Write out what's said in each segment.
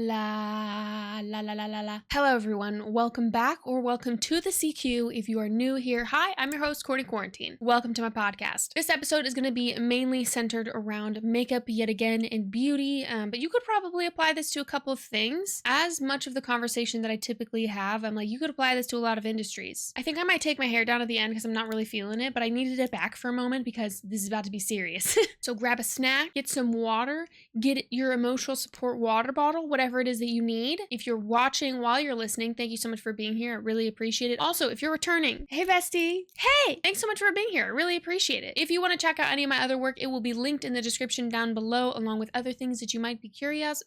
La la la la la la. Hello everyone, welcome back or welcome to the CQ if you are new here. Hi, I'm your host CourtneyQuarantine. Welcome to my podcast. This episode is going to be mainly centered around makeup yet again and beauty, but you could probably apply this to a couple of things. As much of the conversation that I typically have, I'm like, you could apply this to a lot of industries. I think I might take my hair down at the end because I'm not really feeling it, but I needed it back for a moment because this is about to be serious. So grab a snack, get some water, get your emotional support water bottle, whatever it is that you need. If you're watching while you're listening, thank you so much for being here. I really appreciate it. Also, if you're returning, hey bestie, hey, thanks so much for being here. I really appreciate it. If you want to check out any of my other work, it will be linked in the description down below, along with other things that you might be curious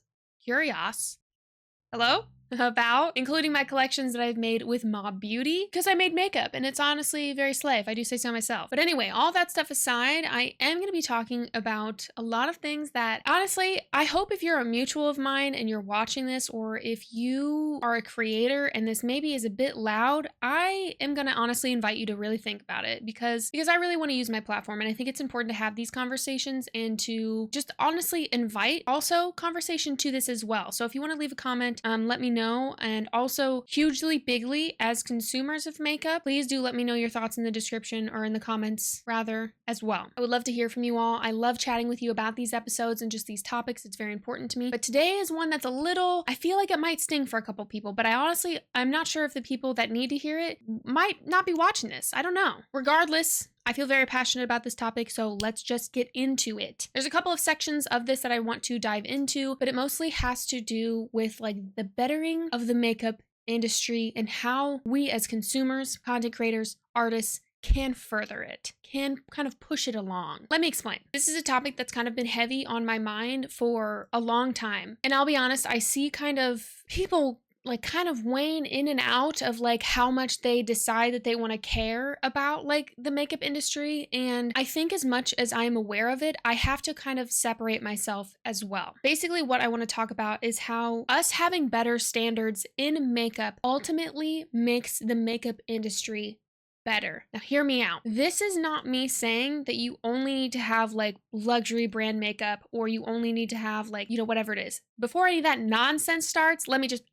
about, including my collections that I've made with Mob Beauty, because I made makeup and it's honestly very slay, if I do say so myself. But anyway, all that stuff aside, I am going to be talking about a lot of things that honestly, I hope if you're a mutual of mine and you're watching this, or if you are a creator and this maybe is a bit loud, I am going to honestly invite you to really think about it because I really want to use my platform and I think it's important to have these conversations and to just honestly invite also conversation to this as well. So if you want to leave a comment, let me know. And also hugely bigly, as consumers of makeup, please do let me know your thoughts in the description or in the comments rather as well. I would love to hear from you all. I love chatting with you about these episodes and just these topics. It's very important to me. But today is one that's a little, I feel like it might sting for a couple people, but I'm not sure if the people that need to hear it might not be watching this. I don't know. Regardless, I feel very passionate about this topic, so let's just get into it. There's a couple of sections of this that I want to dive into, but it mostly has to do with like the bettering of the makeup industry and how we as consumers, content creators, artists can further it, can kind of push it along. Let me explain. This is a topic that's kind of been heavy on my mind for a long time. And I'll be honest, I see kind of people like kind of wane in and out of like how much they decide that they want to care about like the makeup industry. And I think as much as I'm aware of it, I have to kind of separate myself as well. Basically, what I want to talk about is how us having better standards in makeup ultimately makes the makeup industry better. Now hear me out. This is not me saying that you only need to have like luxury brand makeup or you only need to have like, whatever it is. Before any of that nonsense starts, let me just,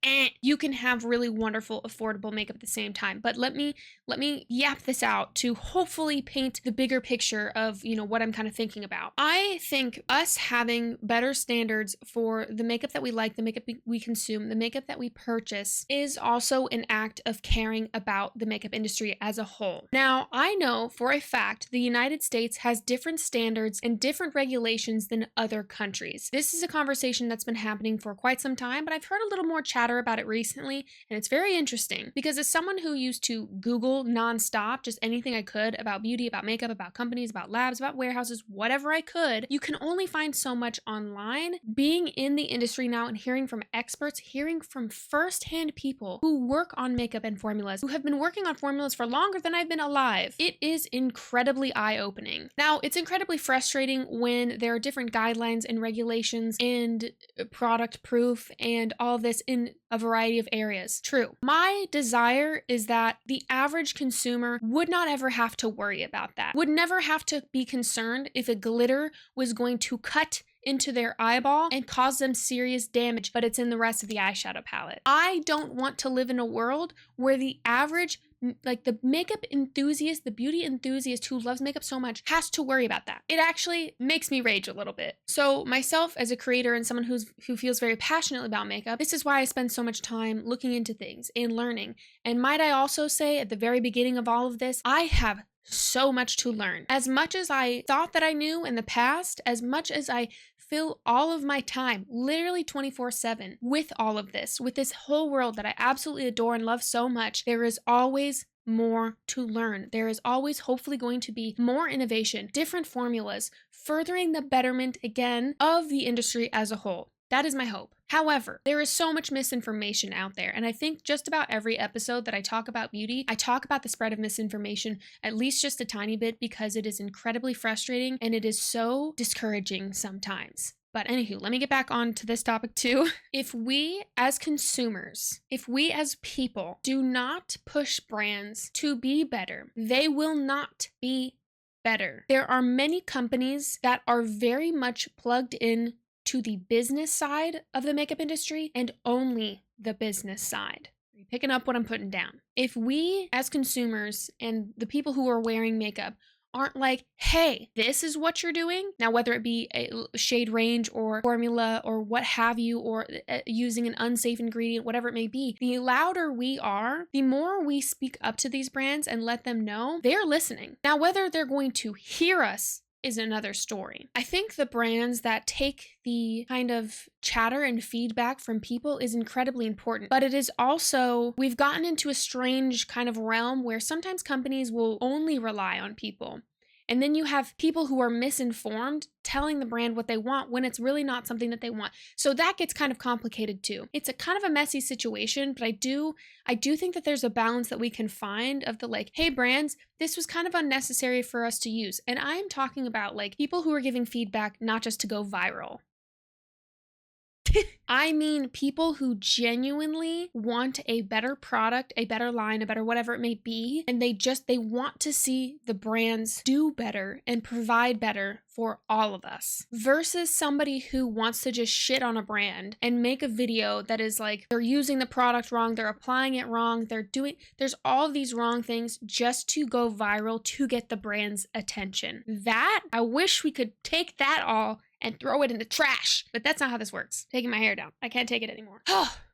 you can have really wonderful, affordable makeup at the same time. But let me yap this out to hopefully paint the bigger picture of, what I'm kind of thinking about. I think us having better standards for the makeup that we like, the makeup we consume, the makeup that we purchase is also an act of caring about the makeup industry as a whole. Now, I know for a fact the United States has different standards and different regulations than other countries. This is a conversation that's been happening for quite some time, but I've heard a little more chatter about it recently, and it's very interesting because as someone who used to Google nonstop, just anything I could about beauty, about makeup, about companies, about labs, about warehouses, whatever I could, you can only find so much online. Being in the industry now and hearing from experts, hearing from firsthand people who work on makeup and formulas, who have been working on formulas for longer than I've been alive. It is incredibly eye-opening. Now, it's incredibly frustrating when there are different guidelines and regulations and product proof and all this in a variety of areas. True. My desire is that the average consumer would not ever have to worry about that, would never have to be concerned if a glitter was going to cut into their eyeball and cause them serious damage, but it's in the rest of the eyeshadow palette. I don't want to live in a world where the average, like the makeup enthusiast, the beauty enthusiast who loves makeup so much has to worry about that. It actually makes me rage a little bit. So myself as a creator and someone who feels very passionately about makeup, this is why I spend so much time looking into things and learning. And might I also say at the very beginning of all of this, I have so much to learn. As much as I thought that I knew in the past, as much as I fill all of my time, literally 24/7, with all of this, with this whole world that I absolutely adore and love so much, there is always more to learn. There is always hopefully going to be more innovation, different formulas, furthering the betterment again of the industry as a whole. That is my hope. However, there is so much misinformation out there, and I think just about every episode that I talk about beauty, I talk about the spread of misinformation at least just a tiny bit because it is incredibly frustrating and it is so discouraging sometimes. But anywho, let me get back on to this topic too. If we as consumers, if we as people do not push brands to be better, they will not be better. There are many companies that are very much plugged in to the business side of the makeup industry and only the business side. Are you picking up what I'm putting down? If we as consumers and the people who are wearing makeup aren't like, hey, this is what you're doing. Now, whether it be a shade range or formula or what have you, or using an unsafe ingredient, whatever it may be, the louder we are, the more we speak up to these brands and let them know they're listening. Now, whether they're going to hear us is another story. I think the brands that take the kind of chatter and feedback from people is incredibly important, but it is also, we've gotten into a strange kind of realm where sometimes companies will only rely on people. And then you have people who are misinformed telling the brand what they want when it's really not something that they want. So that gets kind of complicated too. It's a kind of a messy situation, but I do think that there's a balance that we can find of the like, hey brands, this was kind of unnecessary for us to use. And I'm talking about like people who are giving feedback not just to go viral. I mean people who genuinely want a better product, a better line, a better whatever it may be, and they want to see the brands do better and provide better for all of us, versus somebody who wants to just shit on a brand and make a video that is like they're using the product wrong, they're applying it wrong, there's all these wrong things just to go viral to get the brand's attention. That, I wish we could take that all and throw it in the trash. But that's not how this works. Taking my hair down. I can't take it anymore.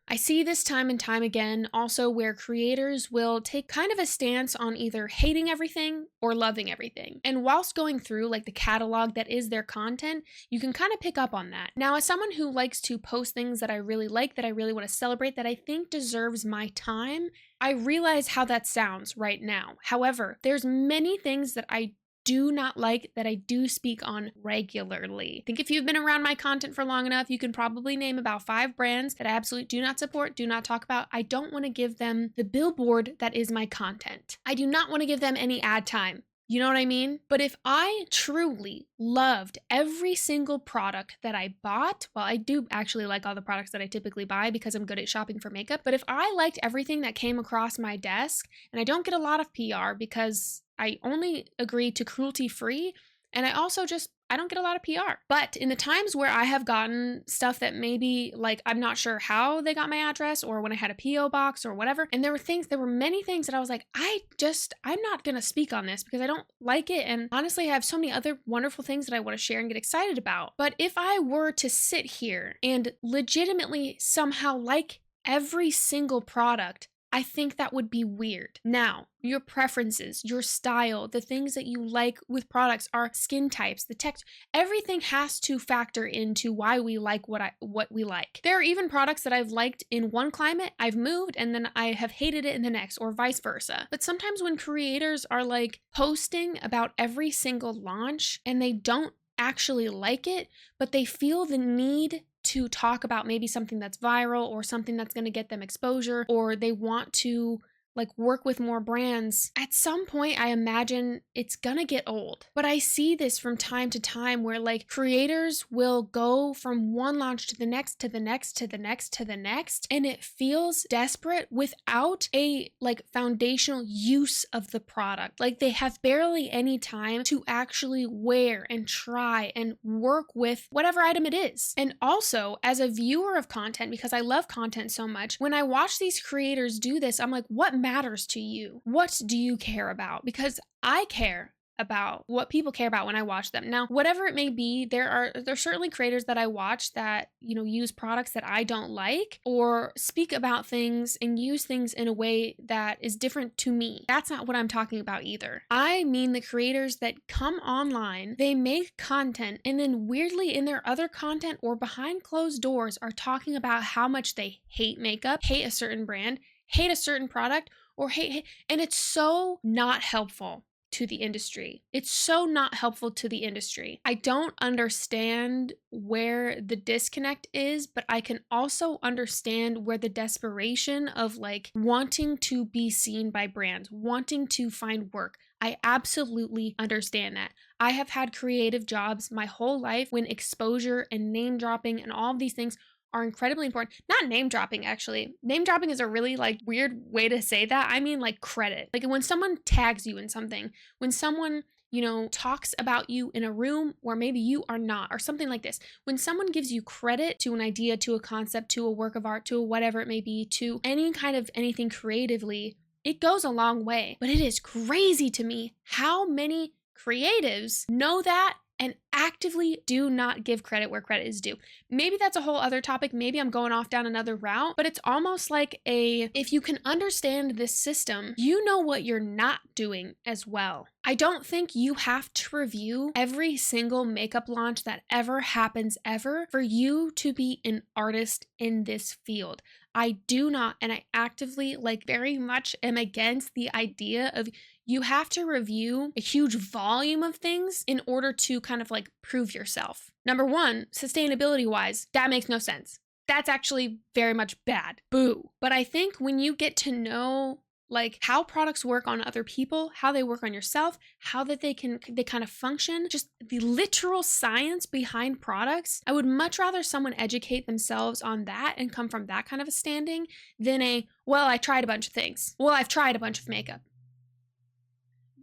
I see this time and time again also where creators will take kind of a stance on either hating everything or loving everything. And whilst going through like the catalog that is their content, you can kind of pick up on that. Now, as someone who likes to post things that I really like, that I really want to celebrate, that I think deserves my time, I realize how that sounds right now. However, there's many things that I do not like that I do speak on regularly. I think if you've been around my content for long enough, you can probably name about 5 brands that I absolutely do not support, do not talk about. I don't want to give them the billboard that is my content. I do not want to give them any ad time. You know what I mean? But if I truly loved every single product that I bought, well, I do actually like all the products that I typically buy because I'm good at shopping for makeup, but if I liked everything that came across my desk, and I don't get a lot of PR because I only agree to cruelty-free, and I don't get a lot of PR. But in the times where I have gotten stuff that maybe like I'm not sure how they got my address, or when I had a PO box or whatever, and there were many things that I was like, I'm not gonna speak on this because I don't like it, and honestly I have so many other wonderful things that I want to share and get excited about. But if I were to sit here and legitimately somehow like every single product, I think that would be weird. Now, your preferences, your style, the things that you like with products, are skin types, the text, everything has to factor into why we like what we like. There are even products that I've liked in one climate, I've moved, and then I have hated it in the next, or vice versa. But sometimes when creators are like posting about every single launch and they don't actually like it, but they feel the need to talk about maybe something that's viral or something that's going to get them exposure, or they want to like work with more brands, at some point I imagine it's gonna get old. But I see this from time to time where like creators will go from one launch to the next, to the next, to the next, to the next, and it feels desperate without a like foundational use of the product. Like they have barely any time to actually wear and try and work with whatever item it is. And also, as a viewer of content, because I love content so much, when I watch these creators do this, I'm like, what matters to you? What do you care about? Because I care about what people care about when I watch them. Now, whatever it may be, there's certainly creators that I watch that, use products that I don't like, or speak about things and use things in a way that is different to me. That's not what I'm talking about either. I mean the creators that come online, they make content, and then weirdly in their other content or behind closed doors are talking about how much they hate makeup, hate a certain brand, hate a certain product, or hate, and it's so not helpful to the industry. It's so not helpful to the industry. I don't understand where the disconnect is, but I can also understand where the desperation of like wanting to be seen by brands, wanting to find work. I absolutely understand that. I have had creative jobs my whole life when exposure and name dropping and all of these things are incredibly important. Not name dropping, actually. Name dropping is a really like weird way to say that. I mean like credit. Like when someone tags you in something, when someone talks about you in a room where maybe you are not, or something like this. When someone gives you credit to an idea, to a concept, to a work of art, to whatever it may be, to any kind of anything creatively, it goes a long way. But it is crazy to me how many creatives know that and actively do not give credit where credit is due. Maybe that's a whole other topic. Maybe I'm going off down another route, but it's almost like if you can understand this system, you know what you're not doing as well. I don't think you have to review every single makeup launch that ever happens ever for you to be an artist in this field. I do not, and I actively very much am against the idea of you have to review a huge volume of things in order to kind of prove yourself. Number one, sustainability wise, that makes no sense. That's actually very much bad. Boo. But I think when you get to know how products work on other people, how they work on yourself, how that they kind of function, just the literal science behind products. I would much rather someone educate themselves on that and come from that kind of a standing than I tried a bunch of things. Well, I've tried a bunch of makeup.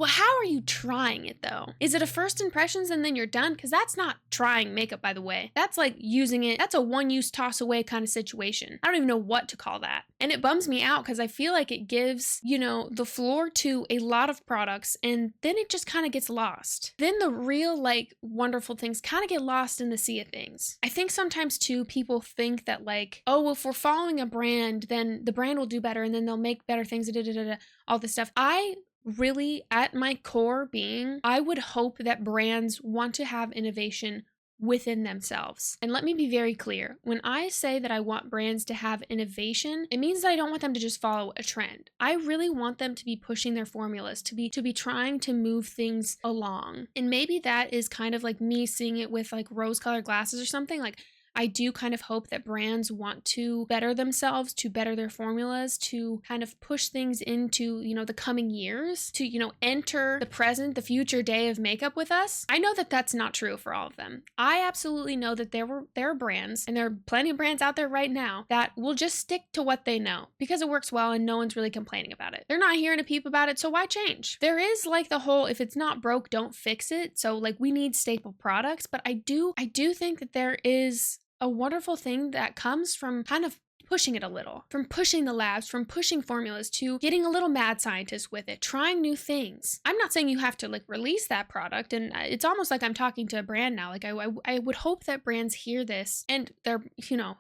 Well, how are you trying it though? Is it a first impressions and then you're done? Because that's not trying makeup, by the way. That's using it. That's a one-use toss away kind of situation. I don't even know what to call that. And it bums me out because I feel like it gives, the floor to a lot of products and then it just kind of gets lost. Then the real wonderful things kind of get lost in the sea of things. I think sometimes too, people think that oh, well, if we're following a brand, then the brand will do better and then they'll make better things, all this stuff. I really, at my core being, I would hope that brands want to have innovation within themselves. And let me be very clear. When I say that I want brands to have innovation, it means that I don't want them to just follow a trend. I really want them to be pushing their formulas, to be trying to move things along. And maybe that is kind of me seeing it with rose-colored glasses or something. I do kind of hope that brands want to better themselves, to better their formulas, to kind of push things into, the coming years, to, enter the present, the future day of makeup with us. I know that that's not true for all of them. I absolutely know that there are brands, and there are plenty of brands out there right now that will just stick to what they know because it works well and no one's really complaining about it. They're not hearing a peep about it, so why change? There is the whole, if it's not broke, don't fix it. So we need staple products, but I do think that there is a wonderful thing that comes from kind of pushing it a little, from pushing the labs, from pushing formulas, to getting a little mad scientist with it, trying new things. I'm not saying you have to release that product, and it's almost like I'm talking to a brand now. I would hope that brands hear this, and they're,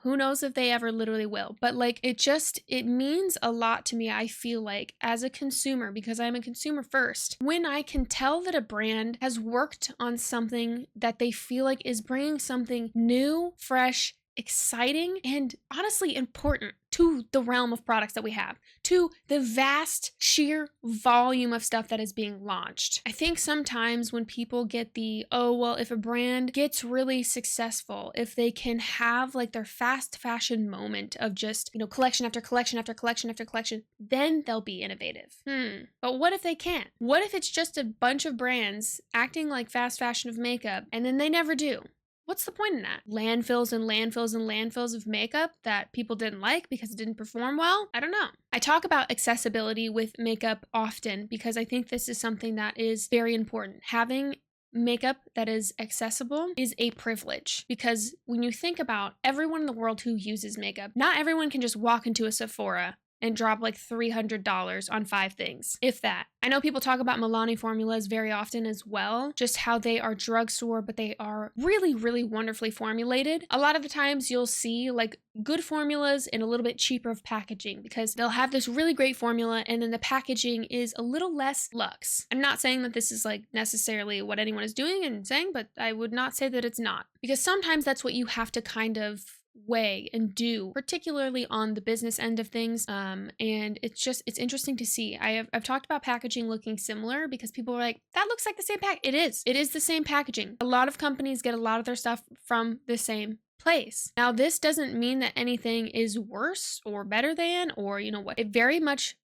who knows if they ever literally will, but it means a lot to me, I feel as a consumer, because I'm a consumer first, when I can tell that a brand has worked on something that they feel is bringing something new, fresh, exciting, and honestly important to the realm of products that we have, to the vast sheer volume of stuff that is being launched. I think sometimes when people get if a brand gets really successful, if they can have their fast fashion moment of just, collection after collection after collection after collection, then they'll be innovative. But what if they can't? What if it's just a bunch of brands acting like fast fashion of makeup and then they never do? What's the point in that? Landfills and landfills and landfills of makeup that people didn't like because it didn't perform well? I don't know. I talk about accessibility with makeup often because I think this is something that is very important. Having makeup that is accessible is a privilege, because when you think about everyone in the world who uses makeup, not everyone can just walk into a Sephora and drop $300 on 5 things, if that. I know people talk about Milani formulas very often as well, just how they are drugstore, but they are really, really wonderfully formulated. A lot of the times you'll see good formulas in a little bit cheaper of packaging, because they'll have this really great formula and then the packaging is a little less luxe. I'm not saying that this is necessarily what anyone is doing and saying, but I would not say that it's not, because sometimes that's what you have to kind of way and do, particularly on the business end of things. And it's interesting to see. I've talked about packaging looking similar because people are that looks like the same pack. It is the same packaging. A lot of companies get a lot of their stuff from the same place. Now, this doesn't mean that anything is worse or better than, or what. It very much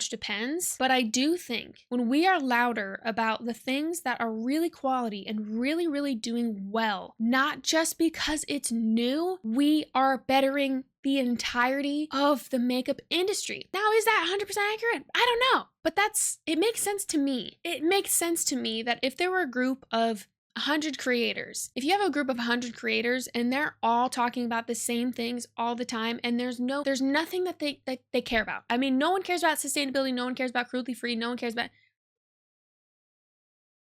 depends. But I do think when we are louder about the things that are really quality and really, really doing well, not just because it's new, we are bettering the entirety of the makeup industry. Now, is that 100% accurate? I don't know, but it makes sense to me. It makes sense to me that if there were a group of 100 creators, if you have a group of 100 creators and they're all talking about the same things all the time, and there's nothing that they care about. I mean, no one cares about sustainability, no one cares about cruelty-free, no one cares about...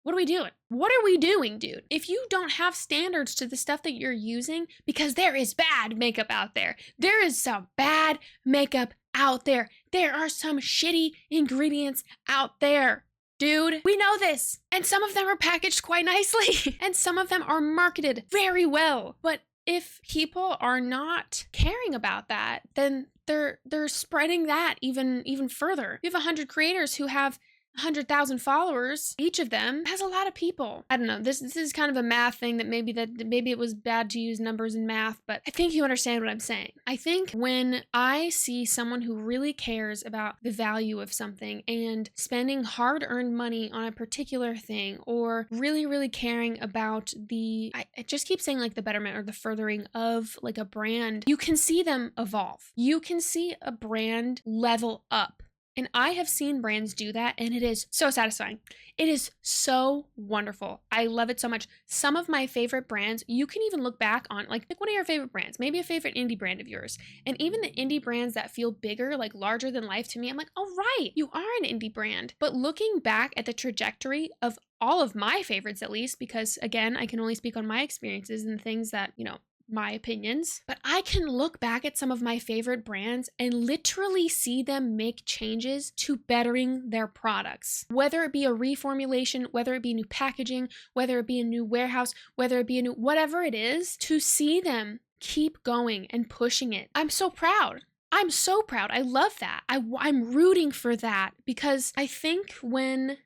What are we doing? What are we doing, dude? If you don't have standards to the stuff that you're using, because there is bad makeup out there. There is some bad makeup out there. There are some shitty ingredients out there. Dude, we know this. And some of them are packaged quite nicely. And some of them are marketed very well. But if people are not caring about that, then they're spreading that even further. You have 100 creators who have 100,000 followers. Each of them has a lot of people. I don't know. This is kind of a math thing that maybe it was bad to use numbers in math, but I think you understand what I'm saying. I think when I see someone who really cares about the value of something and spending hard-earned money on a particular thing, or really caring about I just keep saying like the betterment or the furthering of like a brand, you can see them evolve. You can see a brand level up. And I have seen brands do that, and it is so satisfying. It is so wonderful. I love it so much. Some of my favorite brands, you can even look back on, like one of your favorite brands, maybe a favorite indie brand of yours. And even the indie brands that feel bigger, like larger than life to me, I'm like, oh, right, you are an indie brand. But looking back at the trajectory of all of my favorites, at least, because again, I can only speak on my experiences and things that, my opinions, but I can look back at some of my favorite brands and literally see them make changes to bettering their products. Whether it be a reformulation, whether it be new packaging, whether it be a new warehouse, whether it be a new, whatever it is, to see them keep going and pushing it. I'm so proud. I'm so proud. I love that. I'm rooting for that, because I think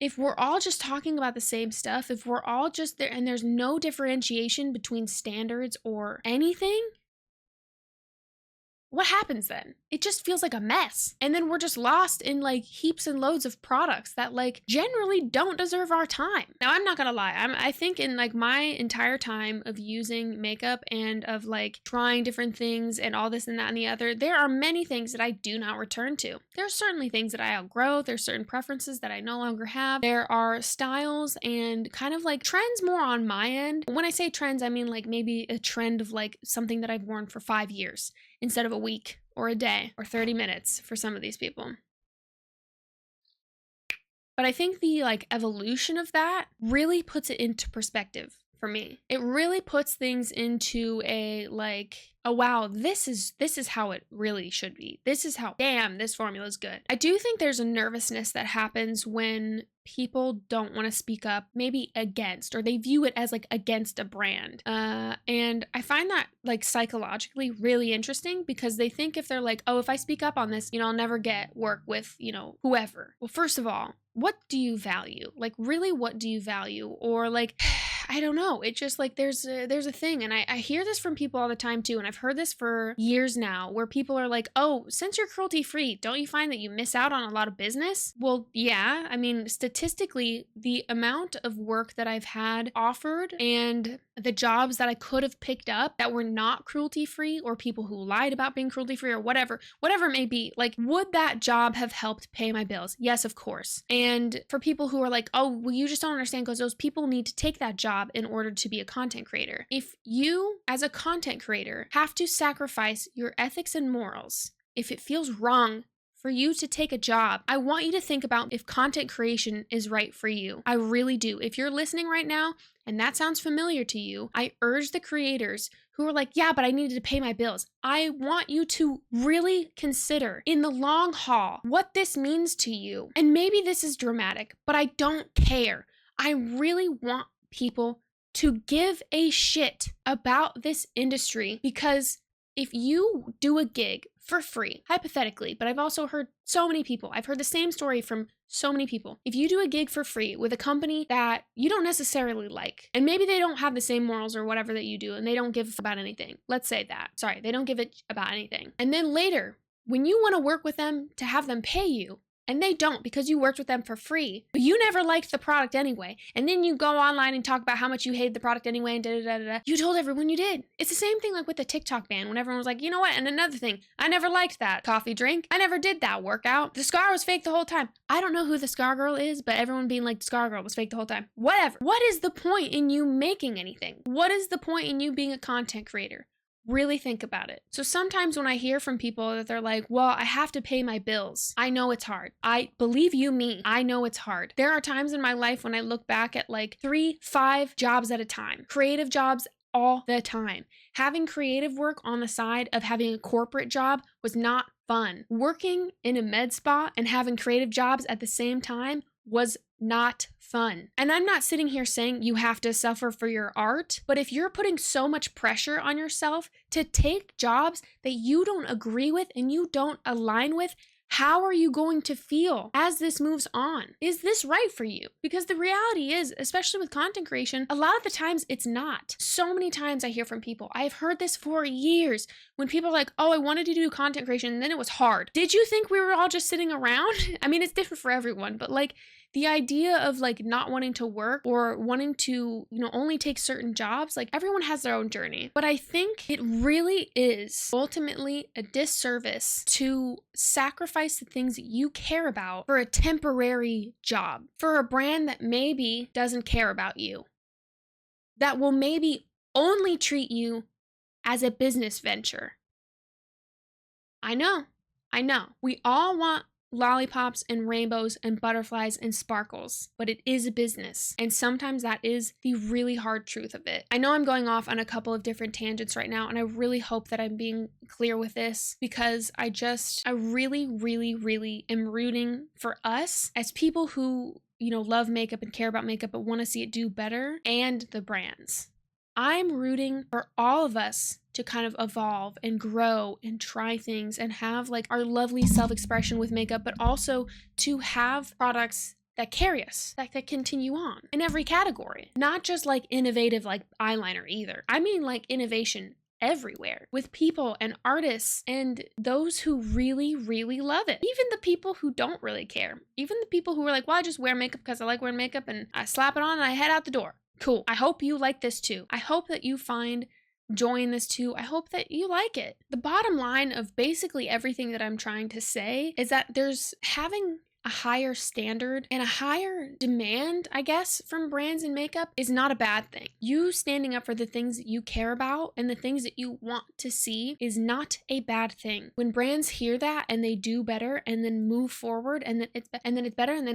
if we're all just talking about the same stuff, if we're all just there and there's no differentiation between standards or anything, what happens then? It just feels like a mess. And then we're just lost in like heaps and loads of products that like generally don't deserve our time. Now, I'm not gonna lie. I think in like my entire time of using makeup and of like trying different things and all this and that and the other, there are many things that I do not return to. There are certainly things that I outgrow. There's certain preferences that I no longer have. There are styles and kind of like trends more on my end. When I say trends, I mean like maybe a trend of like something that I've worn for 5 years instead of a week or a day or 30 minutes for some of these people. But I think the like evolution of that really puts it into perspective for me. It really puts things into a like, oh wow, this is how it really should be. This is how, damn, this formula is good. I do think there's a nervousness that happens when people don't want to speak up, maybe against, or they view it as like against a brand. And I find that like psychologically really interesting, because they think if they're like, oh, if I speak up on this, I'll never get work with, whoever. Well, first of all, what do you value? Like, really, what do you value? Or like, I don't know. It just like there's a thing, and I hear this from people all the time too, and I've heard this for years now, where people are like, oh, since you're cruelty free, don't you find that you miss out on a lot of business? Well, yeah. I mean, statistically, the amount of work that I've had offered and the jobs that I could have picked up that were not cruelty free, or people who lied about being cruelty free, or whatever it may be, like, would that job have helped pay my bills? Yes, of course. And for people who are like, oh, well, you just don't understand, because those people need to take that job in order to be a content creator. If you, as a content creator, have to sacrifice your ethics and morals, if it feels wrong for you to take a job, I want you to think about if content creation is right for you. I really do. If you're listening right now and that sounds familiar to you, I urge the creators who are like, yeah, but I needed to pay my bills. I want you to really consider in the long haul what this means to you. And maybe this is dramatic, but I don't care. I really want people to give a shit about this industry, because if you do a gig for free, hypothetically, but I've also heard so many people, I've heard the same story from so many people. If you do a gig for free with a company that you don't necessarily like, and maybe they don't have the same morals or whatever that you do, and they don't give about anything. Let's say that. Sorry, they don't give it about anything. And then later, when you want to work with them to have them pay you, and they don't because you worked with them for free, but you never liked the product anyway, and then you go online and talk about how much you hated the product anyway and da-da-da-da-da. You told everyone you did. It's the same thing like with the TikTok ban when everyone was like, you know what? And another thing, I never liked that coffee drink. I never did that workout. The scar was fake the whole time. I don't know who the scar girl is, but everyone being like, the scar girl was fake the whole time. Whatever. What is the point in you making anything? What is the point in you being a content creator? Really think about it. So sometimes when I hear from people that they're like, well, I have to pay my bills. I know it's hard. I believe you me. I know it's hard. There are times in my life when I look back at like 3-5 jobs at a time, creative jobs all the time. Having creative work on the side of having a corporate job was not fun. Working in a med spa and having creative jobs at the same time was not fun. And I'm not sitting here saying you have to suffer for your art, but if you're putting so much pressure on yourself to take jobs that you don't agree with and you don't align with, how are you going to feel as this moves on? Is this right for you? Because the reality is, especially with content creation, a lot of the times it's not. So many times I hear from people, I've heard this for years, when people are like, oh, I wanted to do content creation and then it was hard. Did you think we were all just sitting around? I mean, it's different for everyone, but like, the idea of like not wanting to work or wanting to, only take certain jobs, like everyone has their own journey. But I think it really is ultimately a disservice to sacrifice the things that you care about for a temporary job, for a brand that maybe doesn't care about you, that will maybe only treat you as a business venture. I know. We all want lollipops and rainbows and butterflies and sparkles, but it is a business, and sometimes that is the really hard truth of it. I know I'm going off on a couple of different tangents right now, and I really hope that I'm being clear with this, because I really am rooting for us as people who love makeup and care about makeup but want to see it do better, and the brands. I'm rooting for all of us to kind of evolve and grow and try things and have like our lovely self-expression with makeup, but also to have products that carry us, that continue on in every category. Not just like innovative like eyeliner either. I mean like innovation everywhere with people and artists and those who really love it. Even the people who don't really care. Even the people who are like, well, I just wear makeup because I like wearing makeup and I slap it on and I head out the door. Cool. I hope you like this too. I hope that you find joy in this too. I hope that you like it. The bottom line of basically everything that I'm trying to say is that there's having a higher standard and a higher demand, I guess, from brands and makeup is not a bad thing. You standing up for the things that you care about and the things that you want to see is not a bad thing. When brands hear that and they do better and then move forward and then it's better and then it's better and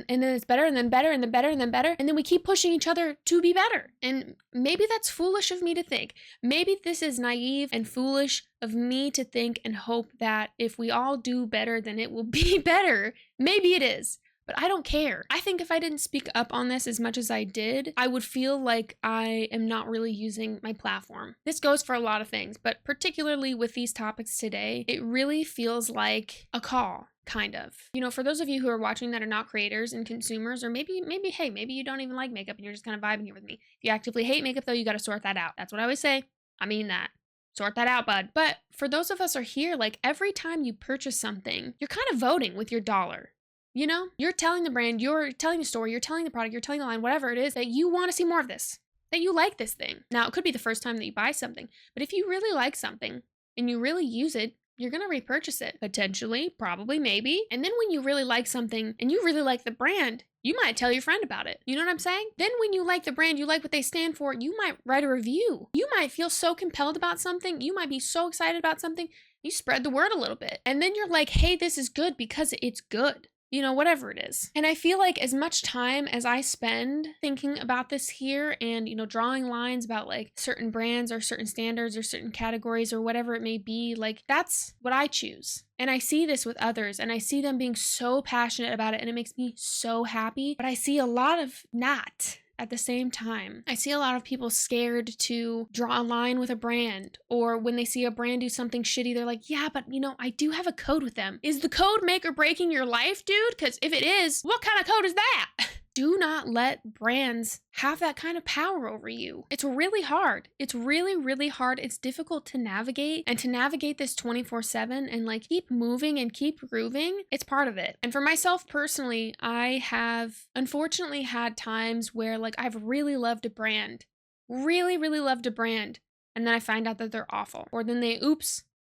then better and then better and then better, and then we keep pushing each other to be better. And maybe that's foolish of me to think. Maybe this is naive and foolish of me to think and hope that if we all do better, then it will be better. Maybe it is, but I don't care. I think if I didn't speak up on this as much as I did, I would feel like I am not really using my platform. This goes for a lot of things, but particularly with these topics today, it really feels like a call. Kind of. For those of you who are watching that are not creators and consumers, or maybe you don't even like makeup and you're just kind of vibing here with me. If you actively hate makeup though, you got to sort that out. That's what I always say. I mean that. Sort that out, bud. But for those of us who are here, like every time you purchase something, you're kind of voting with your dollar. You're telling the brand, you're telling the store, you're telling the product, you're telling the line, whatever it is, that you want to see more of this, that you like this thing. Now, it could be the first time that you buy something, but if you really like something and you really use it, you're going to repurchase it. Potentially, probably, maybe. And then when you really like something and you really like the brand, you might tell your friend about it. You know what I'm saying? Then when you like the brand, you like what they stand for, you might write a review. You might feel so compelled about something. You might be so excited about something. You spread the word a little bit. And then you're like, hey, this is good because it's good. Whatever it is. And I feel like as much time as I spend thinking about this here and, drawing lines about like certain brands or certain standards or certain categories or whatever it may be, like that's what I choose. And I see this with others and I see them being so passionate about it and it makes me so happy. But I see a lot of not. At the same time, I see a lot of people scared to draw a line with a brand, or when they see a brand do something shitty, they're like, yeah, but I do have a code with them. Is the code make or breaking your life, dude? Because if it is, what kind of code is that? Do not let brands have that kind of power over you. It's really hard. It's really, really hard. It's difficult to navigate, and to navigate this 24/7 and like keep moving and keep grooving, it's part of it. And for myself personally, I have unfortunately had times where like I've really loved a brand, really, really loved a brand, and then I find out that they're awful, or then they,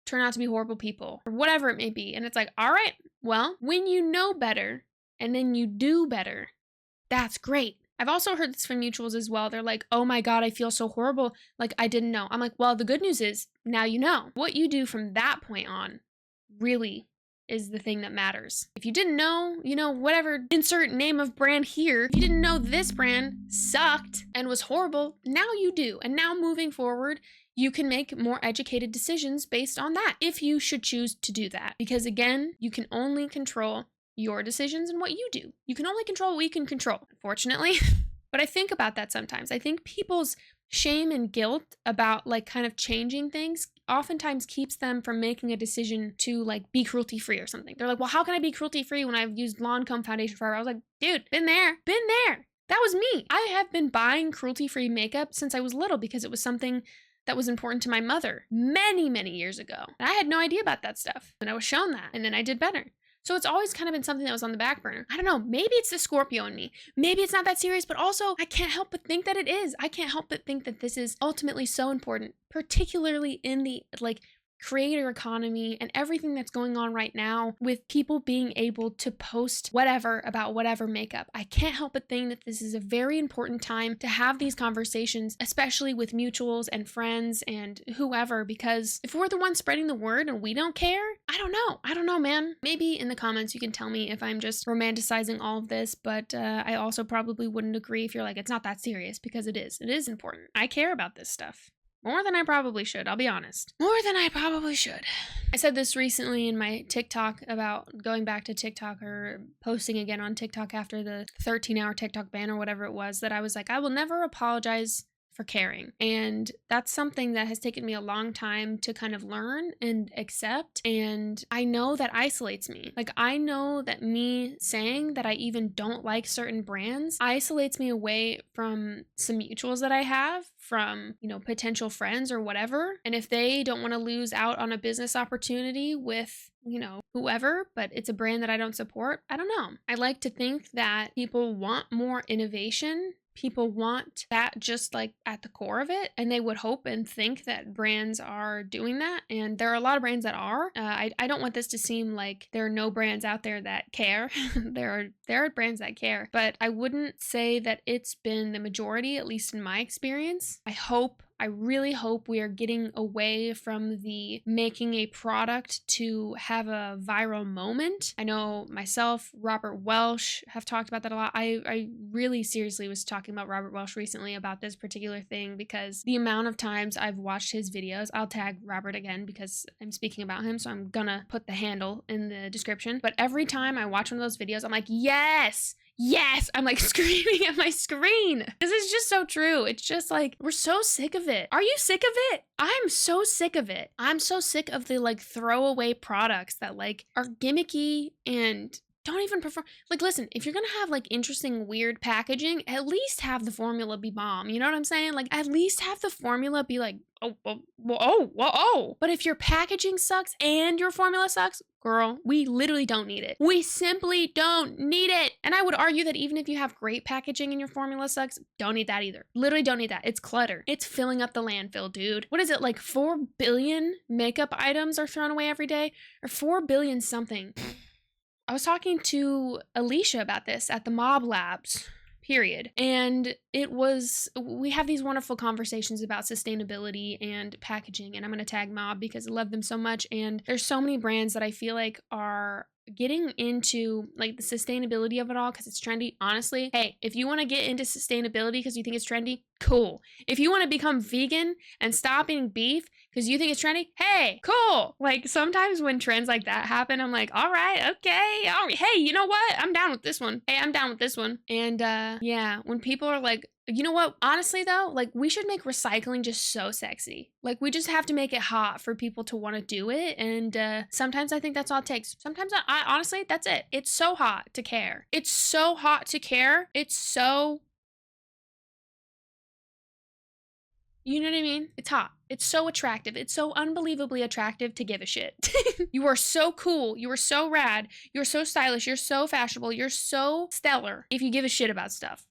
turn out to be horrible people, or whatever it may be. And it's like, all right, well, when you know better and then you do better, that's great. I've also heard this from mutuals as well. They're like, oh my God, I feel so horrible. Like, I didn't know. I'm like, well, the good news is now you know. What you do from that point on really is the thing that matters. If you didn't know, you know, whatever, insert name of brand here. If you didn't know this brand sucked and was horrible, now you do. And now moving forward, you can make more educated decisions based on that, if you should choose to do that. Because again, you can only control your decisions and what you do. You can only control what you can control, unfortunately. But I think about that sometimes. I think people's shame and guilt about like kind of changing things oftentimes keeps them from making a decision to like be cruelty free or something. They're like, well, how can I be cruelty free when I've used Lancome foundation forever? I was like, dude, been there. That was me. I have been buying cruelty free makeup since I was little because it was something that was important to my mother many, many years ago. And I had no idea about that stuff. And I was shown that, and then I did better. So it's always kind of been something that was on the back burner. I don't know, maybe it's the Scorpio in me. Maybe it's not that serious, but also I can't help but think that it is. I can't help but think that this is ultimately so important, particularly in the like creator economy and everything that's going on right now with people being able to post whatever about whatever makeup. I can't help but think that this is a very important time to have these conversations, especially with mutuals and friends and whoever, because if we're the ones spreading the word and we don't care, I don't know, man. Maybe in the comments you can tell me if I'm just romanticizing all of this, but I also probably wouldn't agree if you're like, it's not that serious, because it is important. I care about this stuff. More than I probably should, I'll be honest. More than I probably should. I said this recently in my TikTok about going back to TikTok or posting again on TikTok after the 13-hour TikTok ban or whatever it was, that I was like, I will never apologize for caring. And that's something that has taken me a long time to kind of learn and accept. And I know that isolates me. Like, I know that me saying that I even don't like certain brands isolates me away from some mutuals that I have, from, you know, potential friends or whatever. And if they don't want to lose out on a business opportunity with, you know, whoever, but it's a brand that I don't support, I don't know. I like to think that people want more innovation. People want that just like at the core of it, and they would hope and think that brands are doing that, and there are a lot of brands that are. I don't want this to seem like there are no brands out there that care. there are brands that care, but I wouldn't say that it's been the majority, at least in my experience. I really hope we are getting away from the making a product to have a viral moment. I know myself, Robert Welsh have talked about that a lot. I really seriously was talking about Robert Welsh recently about this particular thing, because the amount of times I've watched his videos, I'll tag Robert again because I'm speaking about him, so I'm gonna put the handle in the description. But every time I watch one of those videos, I'm like, yes! I'm like screaming at my screen. This is just so true. It's just like, we're so sick of it. Are you sick of it? I'm so sick of it. I'm so sick of the like throwaway products that like are gimmicky and don't even perform. Like, listen, if you're gonna have like interesting, weird packaging, at least have the formula be bomb. You know what I'm saying? Like, at least have the formula be like, oh. But if your packaging sucks and your formula sucks, girl, we literally don't need it. We simply don't need it. And I would argue that even if you have great packaging and your formula sucks, don't need that either. Literally don't need that. It's clutter. It's filling up the landfill, dude. What is it, like 4 billion makeup items are thrown away every day? Or 4 billion something. I was talking to Alicia about this at the Mob Labs, period. And we have these wonderful conversations about sustainability and packaging, and I'm going to tag Mob because I love them so much. And there's so many brands that I feel like are getting into like the sustainability of it all because it's trendy. Honestly, hey, if you want to get into sustainability because you think it's trendy, cool. If you want to become vegan and stop eating beef because you think it's trendy, hey, cool. Like sometimes when trends like that happen, I'm like, all right, okay, all right. Hey, you know what? I'm down with this one. Hey, I'm down with this one. And yeah, when people are like, you know what? Honestly though, like we should make recycling just so sexy. Like we just have to make it hot for people to want to do it. And sometimes I think that's all it takes. Sometimes I honestly, that's it. It's so hot to care. It's so hot to care. It's so, you know what I mean? It's hot. It's so attractive. It's so unbelievably attractive to give a shit. You are so cool. You are so rad. You're so stylish. You're so fashionable. You're so stellar if you give a shit about stuff.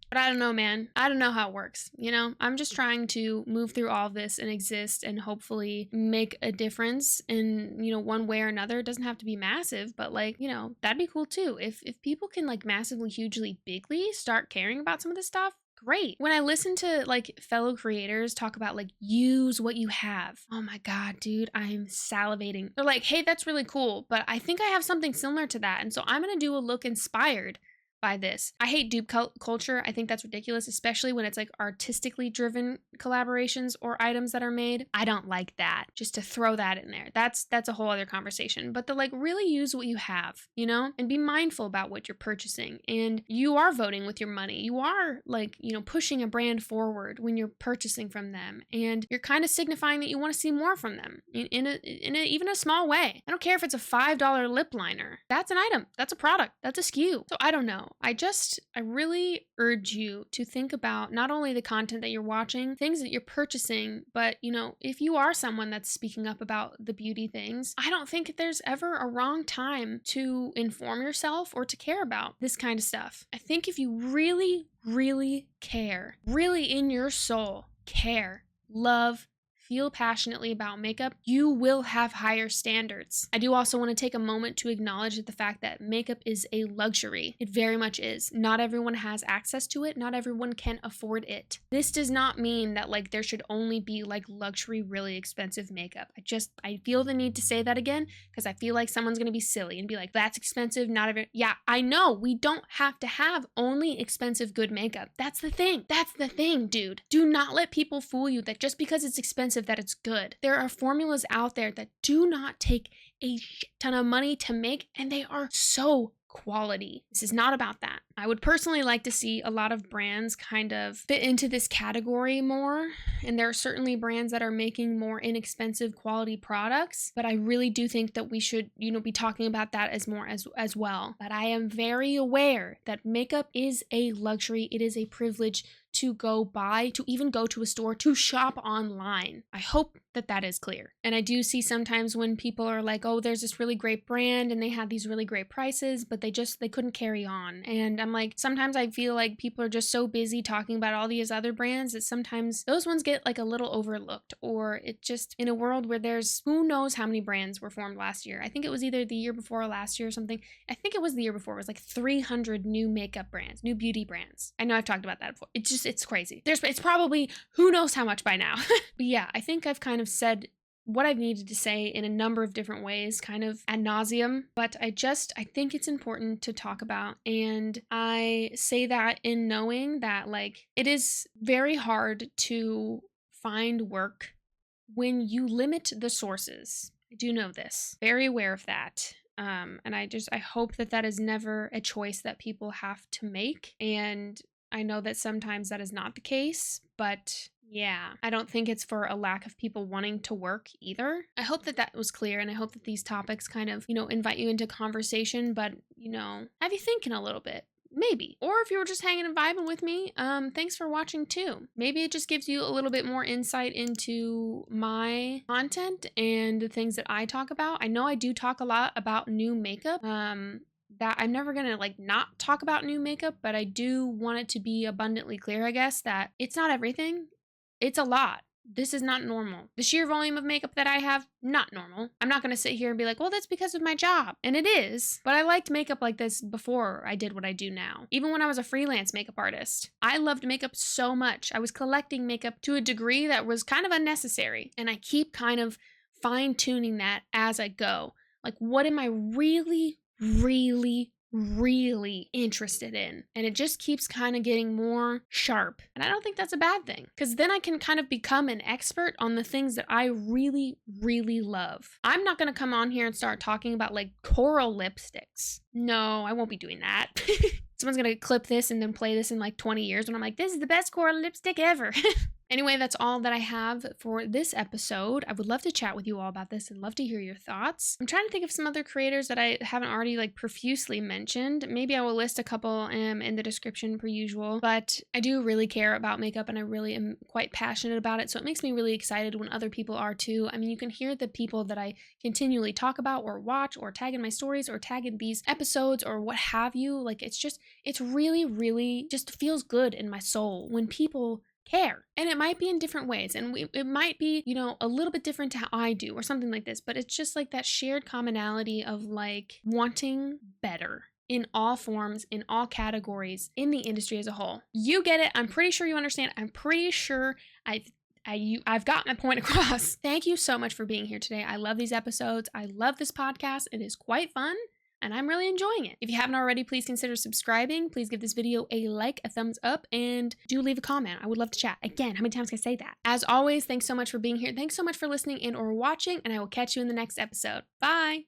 But I don't know, man. I don't know how it works. You know, I'm just trying to move through all of this and exist and hopefully make a difference in, you know, one way or another. It doesn't have to be massive, but like, you know, that'd be cool too. If people can like massively, hugely, bigly start caring about some of this stuff, great. When I listen to like fellow creators talk about like use what you have, oh my god, dude, I'm salivating. They're like, hey, that's really cool, but I think I have something similar to that, and so I'm gonna do a look inspired by this. I hate dupe culture. I think that's ridiculous, especially when it's like artistically driven collaborations or items that are made. I don't like that. Just to throw that in there. That's a whole other conversation. But to like really use what you have, you know, and be mindful about what you're purchasing. And you are voting with your money. You are like, you know, pushing a brand forward when you're purchasing from them. And you're kind of signifying that you want to see more from them in even a small way. I don't care if it's a $5 lip liner. That's an item. That's a product. That's a SKU. So I don't know. I really urge you to think about not only the content that you're watching, things that you're purchasing, but, you know, if you are someone that's speaking up about the beauty things, I don't think there's ever a wrong time to inform yourself or to care about this kind of stuff. I think if you really, really care, really in your soul, care, love, feel passionately about makeup, you will have higher standards. I do also want to take a moment to acknowledge the fact that makeup is a luxury. It very much is. Not everyone has access to it. Not everyone can afford it. This does not mean that like there should only be like luxury, really expensive makeup. I feel the need to say that again because I feel like someone's going to be silly and be like, that's expensive, not every. Yeah, I know. We don't have to have only expensive good makeup. That's the thing. That's the thing, dude. Do not let people fool you that just because it's expensive that it's good. There are formulas out there that do not take a ton of money to make, and they are so quality. This is not about that. I would personally like to see a lot of brands kind of fit into this category more, and there are certainly brands that are making more inexpensive quality products, but I really do think that we should, you know, be talking about that as more as well. But I am very aware that makeup is a luxury. It is a privilege to go buy, to even go to a store, to shop online. I hope that that is clear. And I do see sometimes when people are like, oh, there's this really great brand and they had these really great prices, but they couldn't carry on. And I'm like, sometimes I feel like people are just so busy talking about all these other brands that sometimes those ones get like a little overlooked, or it just, in a world where there's who knows how many brands were formed last year. I think it was either the year before or last year or something. I think it was the year before. It was like 300 new makeup brands, new beauty brands. I know I've talked about that before. It's crazy. It's probably who knows how much by now. But yeah, I think I've kind of said what I've needed to say in a number of different ways, kind of ad nauseum, but I think it's important to talk about. And I say that in knowing that like it is very hard to find work when you limit the sources. I do know this, very aware of that. And I hope that is never a choice that people have to make. And I know that sometimes that is not the case, but yeah, I don't think it's for a lack of people wanting to work either. I hope that was clear, and I hope that these topics kind of, you know, invite you into conversation, but, you know, have you thinking a little bit. Maybe. Or if you were just hanging and vibing with me, thanks for watching too. Maybe it just gives you a little bit more insight into my content and the things that I talk about. I know I do talk a lot about new makeup. That I'm never gonna like not talk about new makeup, but I do want it to be abundantly clear, I guess, that it's not everything. It's a lot. This is not normal. The sheer volume of makeup that I have, not normal. I'm not gonna sit here and be like, well, that's because of my job. And it is, but I liked makeup like this before I did what I do now. Even when I was a freelance makeup artist, I loved makeup so much. I was collecting makeup to a degree that was kind of unnecessary. And I keep kind of fine tuning that as I go. Like, what am I really, really interested in. And it just keeps kind of getting more sharp. And I don't think that's a bad thing, because then I can kind of become an expert on the things that I really, really love. I'm not going to come on here and start talking about like coral lipsticks. No, I won't be doing that. Someone's going to clip this and then play this in like 20 years when I'm like, this is the best coral lipstick ever. Anyway, that's all that I have for this episode. I would love to chat with you all about this and love to hear your thoughts. I'm trying to think of some other creators that I haven't already like profusely mentioned. Maybe I will list a couple in the description per usual, but I do really care about makeup and I really am quite passionate about it. So it makes me really excited when other people are too. I mean, you can hear the people that I continually talk about or watch or tag in my stories or tag in these episodes or what have you. Like it's really, really just feels good in my soul when people care. And it might be in different ways, and it might be, you know, a little bit different to how I do or something like this, but it's just like that shared commonality of like wanting better in all forms, in all categories, in the industry as a whole. You get it. I'm pretty sure you understand. I'm pretty sure I've got my point across. Thank you so much for being here today. I love these episodes. I love this podcast. It is quite fun, and I'm really enjoying it. If you haven't already, please consider subscribing. Please give this video a like, a thumbs up, and do leave a comment. I would love to chat. Again, how many times can I say that? As always, thanks so much for being here. Thanks so much for listening and or watching, and I will catch you in the next episode. Bye!